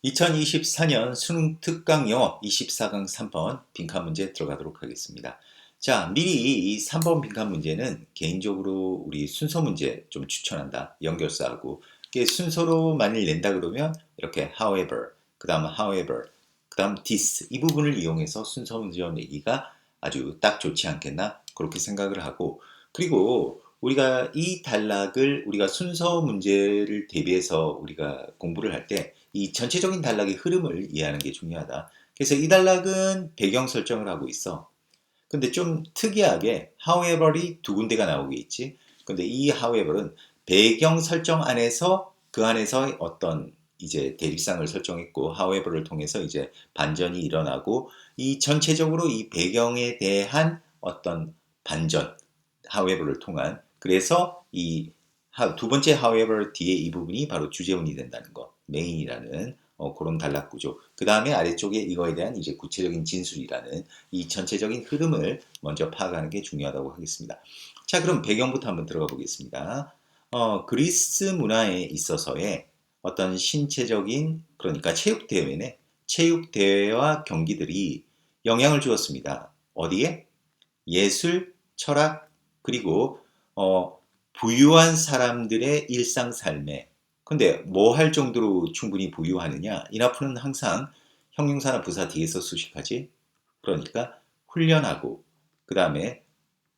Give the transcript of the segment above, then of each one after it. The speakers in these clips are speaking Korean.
2024년 수능 특강 영어 24강 3번 빈칸 문제 들어가도록 하겠습니다. 자, 미리 이 3번 빈칸 문제는 개인적으로 우리 순서 문제 좀 추천한다. 연결사하고. 이게 순서로 만일 낸다 그러면 이렇게 however, 그 다음 however, 그 다음 this 이 부분을 이용해서 순서 문제 내기가 아주 딱 좋지 않겠나? 그렇게 생각을 하고, 그리고 우리가 이 단락을 우리가 순서 문제를 대비해서 우리가 공부를 할 때 이 전체적인 단락의 흐름을 이해하는 게 중요하다. 그래서 이 단락은 배경 설정을 하고 있어. 근데 좀 특이하게 however이 두 군데가 나오게 있지. 근데 이 however은 배경 설정 안에서 그 안에서 어떤 이제 대립상을 설정했고 however를 통해서 이제 반전이 일어나고 이 전체적으로 이 배경에 대한 어떤 반전 however를 통한 그래서 이 두 번째 however 뒤에 이 부분이 바로 주제문이 된다는 거. 메인이라는 그런 단락 구조. 그 다음에 아래쪽에 이거에 대한 이제 구체적인 진술이라는 이 전체적인 흐름을 먼저 파악하는 게 중요하다고 하겠습니다. 자, 그럼 배경부터 한번 들어가 보겠습니다. 그리스 문화에 있어서의 어떤 신체적인 그러니까 체육대회네. 체육대회와 경기들이 영향을 주었습니다. 어디에? 예술, 철학, 그리고 부유한 사람들의 일상 삶에 근데 뭐 할 정도로 충분히 부유하느냐? 인하프는 항상 형용사나 부사 뒤에서 수식하지. 그러니까 훈련하고 그 다음에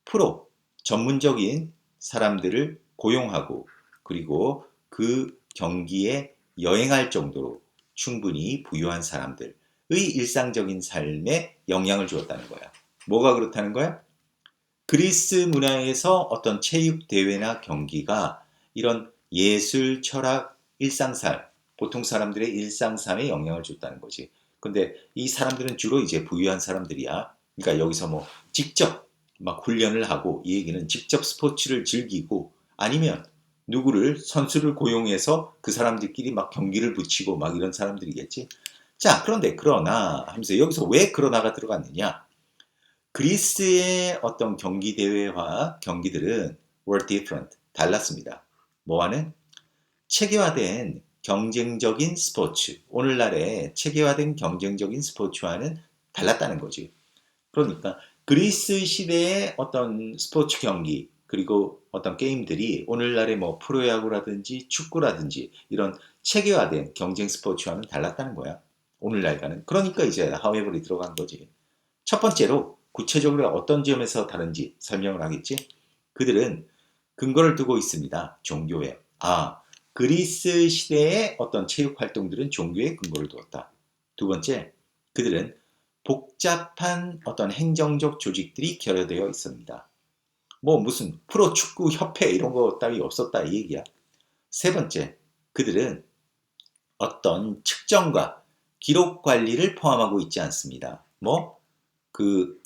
프로 전문적인 사람들을 고용하고 그리고 그 경기에 여행할 정도로 충분히 부유한 사람들의 일상적인 삶에 영향을 주었다는 거야. 뭐가 그렇다는 거야? 그리스 문화에서 어떤 체육 대회나 경기가 이런 예술, 철학, 일상삶, 보통 사람들의 일상삶에 영향을 줬다는 거지. 근데 이 사람들은 주로 이제 부유한 사람들이야. 그러니까 여기서 뭐 직접 막 훈련을 하고 이 얘기는 직접 스포츠를 즐기고 아니면 누구를 선수를 고용해서 그 사람들끼리 막 경기를 붙이고 막 이런 사람들이겠지. 자, 그런데 그러나 하면서 여기서 왜 그러나가 들어갔느냐? 그리스의 어떤 경기 대회와 경기들은 were different, 달랐습니다. 뭐와는? 체계화된 경쟁적인 스포츠, 오늘날의 체계화된 경쟁적인 스포츠와는 달랐다는 거지. 그러니까 그리스 시대의 어떤 스포츠 경기 그리고 어떤 게임들이 오늘날의 뭐 프로야구라든지 축구라든지 이런 체계화된 경쟁 스포츠와는 달랐다는 거야. 오늘날과는. 그러니까 이제 하웨벌이 들어간 거지. 첫 번째로 구체적으로 어떤 점에서 다른지 설명을 하겠지. 그들은 근거를 두고 있습니다. 종교에. 그리스 시대의 어떤 체육 활동들은 종교에 근거를 두었다. 두 번째, 그들은 복잡한 어떤 행정적 조직들이 결여되어 있습니다. 뭐 무슨 프로축구 협회 이런 거 따위 없었다 이 얘기야. 세 번째, 그들은 어떤 측정과 기록 관리를 포함하고 있지 않습니다. 뭐 그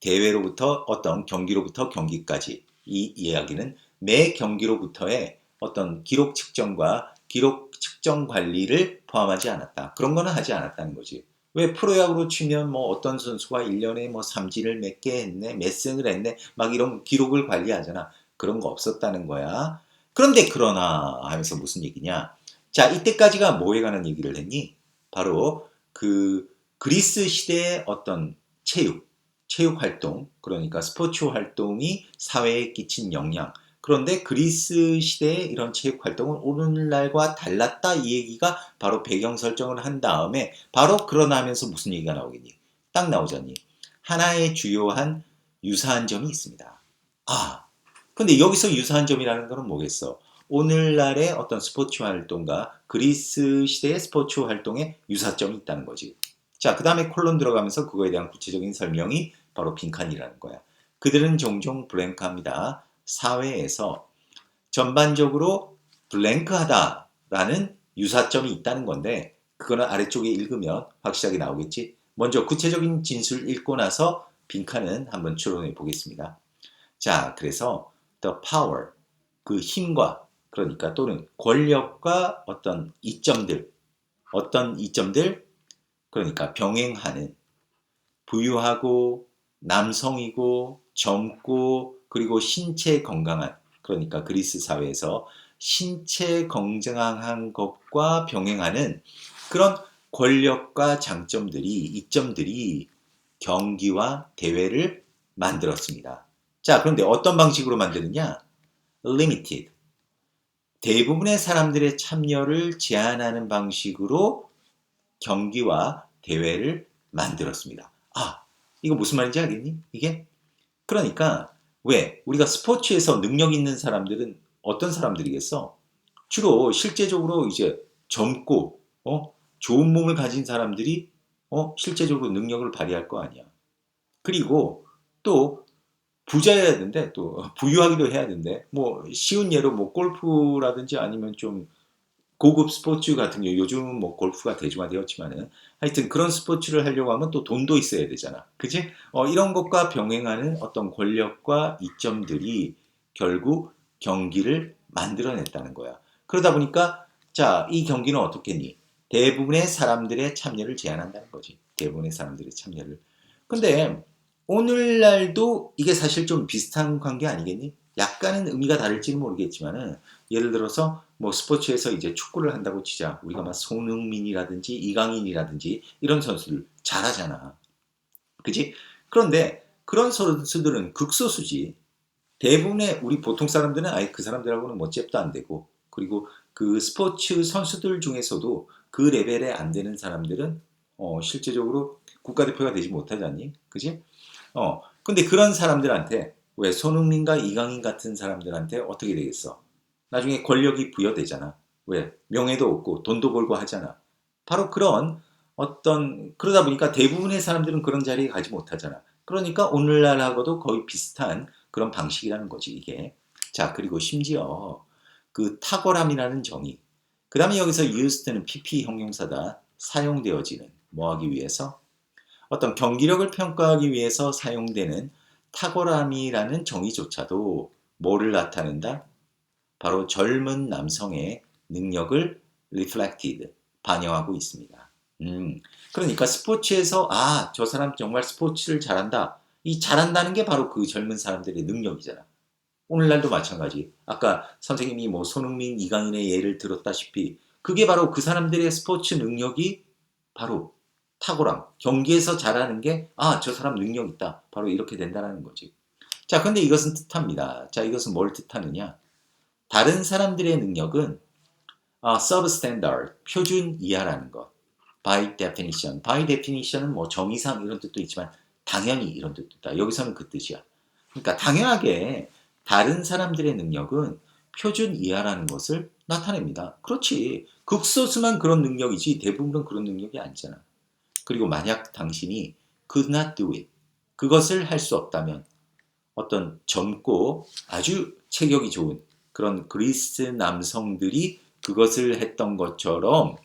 대회로부터 어떤 경기로부터 경기까지 이 이야기는 매 경기로부터의 어떤 기록 측정과 기록 측정 관리를 포함하지 않았다. 그런 거는 하지 않았다는 거지. 왜 프로야구로 치면 뭐 어떤 선수가 1년에 뭐 삼진을 몇 개 했네, 몇 승을 했네, 막 이런 기록을 관리하잖아. 그런 거 없었다는 거야. 그런데 그러나 하면서 무슨 얘기냐? 자, 이때까지가 뭐에 관한 얘기를 했니? 바로 그 그리스 시대의 어떤 체육 활동, 그러니까 스포츠 활동이 사회에 끼친 영향. 그런데 그리스 시대의 이런 체육 활동은 오늘날과 달랐다 이 얘기가 바로 배경 설정을 한 다음에 바로 그러나 하면서 무슨 얘기가 나오겠니? 딱 나오잖니. 하나의 주요한 유사한 점이 있습니다. 근데 여기서 유사한 점이라는 거는 뭐겠어? 오늘날의 어떤 스포츠 활동과 그리스 시대의 스포츠 활동에 유사점이 있다는 거지. 자, 그 다음에 콜론 들어가면서 그거에 대한 구체적인 설명이 바로 빈칸이라는 거야. 그들은 종종 블랭크합니다. 사회에서 전반적으로 블랭크하다라는 유사점이 있다는 건데 그거는 아래쪽에 읽으면 확실하게 나오겠지. 먼저 구체적인 진술 읽고 나서 빈칸은 한번 추론해 보겠습니다. 자, 그래서 the power, 그 힘과 그러니까 또는 권력과 어떤 이점들, 그러니까 병행하는 부유하고 남성이고 젊고 그리고 신체 건강한 그러니까 그리스 사회에서 신체 건강한 것과 병행하는 그런 권력과 장점들이, 이점들이 경기와 대회를 만들었습니다. 자, 그런데 어떤 방식으로 만드느냐? limited. 대부분의 사람들의 참여를 제한하는 방식으로 경기와 대회를 만들었습니다. 아, 이거 무슨 말인지 알겠니? 이게? 그러니까 왜? 우리가 스포츠에서 능력 있는 사람들은 어떤 사람들이겠어? 주로 실제적으로 이제 젊고 좋은 몸을 가진 사람들이 실제적으로 능력을 발휘할 거 아니야. 그리고 또 부자여야 된대. 또 부유하기도 해야 된대. 뭐 쉬운 예로 뭐 골프라든지 아니면 좀 고급 스포츠 같은 경우 요즘은 뭐 골프가 대중화되었지만은 하여튼 그런 스포츠를 하려고 하면 또 돈도 있어야 되잖아. 그지? 이런 것과 병행하는 어떤 권력과 이점들이 결국 경기를 만들어냈다는 거야. 그러다 보니까 자, 이 경기는 어떻겠니? 대부분의 사람들의 참여를 제한한다는 거지. 대부분의 사람들의 참여를. 근데 오늘날도 이게 사실 좀 비슷한 관계 아니겠니? 약간은 의미가 다를지는 모르겠지만은 예를 들어서 뭐 스포츠에서 이제 축구를 한다고 치자. 우리가 막 손흥민이라든지 이강인이라든지 이런 선수들 잘하잖아. 그지? 그런데 그런 선수들은 극소수지. 대부분의 우리 보통 사람들은 아예 그 사람들하고는 뭐 잽도 안 되고 그리고 그 스포츠 선수들 중에서도 그 레벨에 안 되는 사람들은 실제적으로 국가대표가 되지 못하잖니. 그지? 근데 그런 사람들한테 왜 손흥민과 이강인 같은 사람들한테 어떻게 되겠어? 나중에 권력이 부여되잖아. 왜? 명예도 없고 돈도 벌고 하잖아. 바로 그런 그러다 보니까 대부분의 사람들은 그런 자리에 가지 못하잖아. 그러니까 오늘날하고도 거의 비슷한 그런 방식이라는 거지, 이게. 자, 그리고 심지어 그 탁월함이라는 정의. 그 다음에 여기서 used는 PP 형용사다. 사용되어지는. 뭐 하기 위해서? 어떤 경기력을 평가하기 위해서 사용되는 탁월함이라는 정의조차도 뭐를 나타낸다? 바로 젊은 남성의 능력을 reflected, 반영하고 있습니다. 그러니까 스포츠에서 저 사람 정말 스포츠를 잘한다. 이 잘한다는 게 바로 그 젊은 사람들의 능력이잖아. 오늘날도 마찬가지. 아까 선생님이 뭐 손흥민, 이강인의 예를 들었다시피 그게 바로 그 사람들의 스포츠 능력이 바로 탁월함. 경기에서 잘하는 게 저 사람 능력 있다. 바로 이렇게 된다는 거지. 자, 근데 이것은 뜻합니다. 자, 이것은 뭘 뜻하느냐? 다른 사람들의 능력은 substandard, 표준 이하라는 것. by definition. by definition은 뭐 정의상 이런 뜻도 있지만 당연히 이런 뜻도 있다. 여기서는 그 뜻이야. 그러니까 당연하게 다른 사람들의 능력은 표준 이하라는 것을 나타냅니다. 그렇지. 극소수만 그런 능력이지 대부분은 그런 능력이 아니잖아. 그리고 만약 당신이 could not do it. 그것을 할 수 없다면 어떤 젊고 아주 체격이 좋은 그런 그리스 남성들이 그것을 했던 것처럼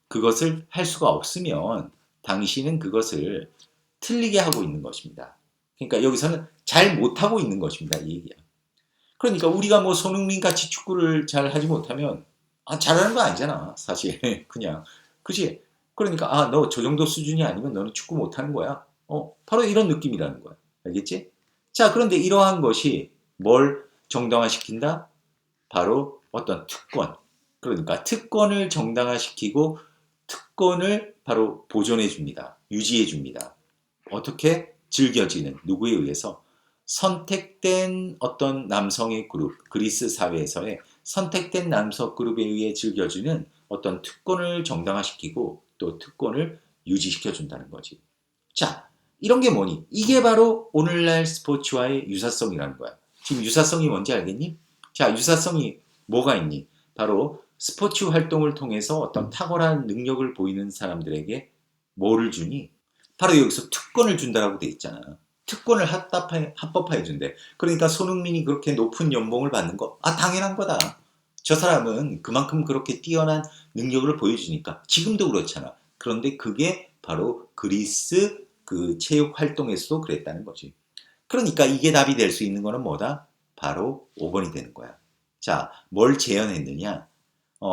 그것을 할 수가 없으면 당신은 그것을 틀리게 하고 있는 것입니다. 그러니까 여기서는 잘 못하고 있는 것입니다. 이 얘기야. 그러니까 우리가 뭐 손흥민 같이 축구를 잘 하지 못하면 잘하는 거 아니잖아. 사실 그냥 그치? 그러니까 너 저 정도 수준이 아니면 너는 축구 못하는 거야. 바로 이런 느낌이라는 거야. 알겠지? 자, 그런데 이러한 것이 뭘 정당화시킨다? 바로 어떤 특권. 그러니까 특권을 정당화시키고 특권을 바로 보존해 줍니다. 유지해 줍니다. 어떻게? 즐겨지는 누구에 의해서? 선택된 어떤 남성의 그룹, 그리스 사회에서의 선택된 남성 그룹에 의해 즐겨주는 어떤 특권을 정당화시키고 또 특권을 유지시켜 준다는 거지. 자, 이런 게 뭐니? 이게 바로 오늘날 스포츠와의 유사성이라는 거야. 지금 유사성이 뭔지 알겠니? 자, 유사성이 뭐가 있니? 바로 스포츠 활동을 통해서 어떤 탁월한 능력을 보이는 사람들에게 뭐를 주니? 바로 여기서 특권을 준다라고 돼 있잖아. 특권을 합법화해 준대. 그러니까 손흥민이 그렇게 높은 연봉을 받는 거, 당연한 거다. 저 사람은 그만큼 그렇게 뛰어난 능력을 보여주니까 지금도 그렇잖아. 그런데 그게 바로 그리스 그 체육 활동에서도 그랬다는 거지. 그러니까 이게 답이 될 수 있는 거는 뭐다? 바로 5번이 되는 거야. 자, 뭘 재현했느냐?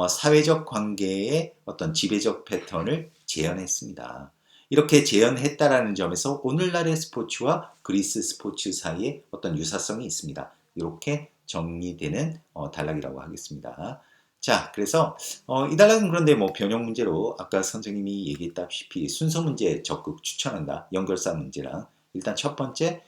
사회적 관계의 어떤 지배적 패턴을 재현했습니다. 이렇게 재현했다라는 점에서 오늘날의 스포츠와 그리스 스포츠 사이에 어떤 유사성이 있습니다. 이렇게 정리되는 단락이라고 하겠습니다. 자, 그래서 이 단락은 그런데 뭐 변형 문제로 아까 선생님이 얘기했다시피 순서 문제 적극 추천한다. 연결사 문제랑 일단 첫 번째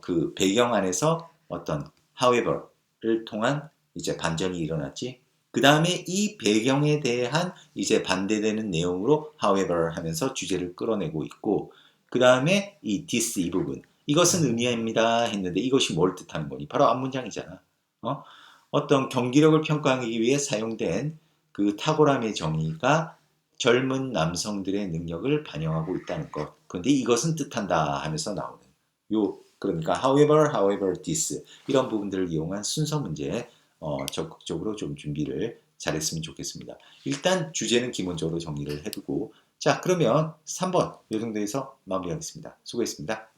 그 배경 안에서 어떤 however를 통한 이제 반전이 일어났지. 그 다음에 이 배경에 대한 이제 반대되는 내용으로 however 하면서 주제를 끌어내고 있고 그 다음에 이 this 이 부분 이것은 의미합니다 했는데 이것이 뭘 뜻하는 거니? 바로 앞문장이잖아. 어? 어떤 경기력을 평가하기 위해 사용된 그 탁월함의 정의가 젊은 남성들의 능력을 반영하고 있다는 것. 그런데 이것은 뜻한다 하면서 나오는 요 그러니까 however, this 이런 부분들을 이용한 순서 문제 적극적으로 좀 준비를 잘했으면 좋겠습니다. 일단 주제는 기본적으로 정리를 해두고 자 그러면 3번 요 정도에서 마무리하겠습니다. 수고했습니다.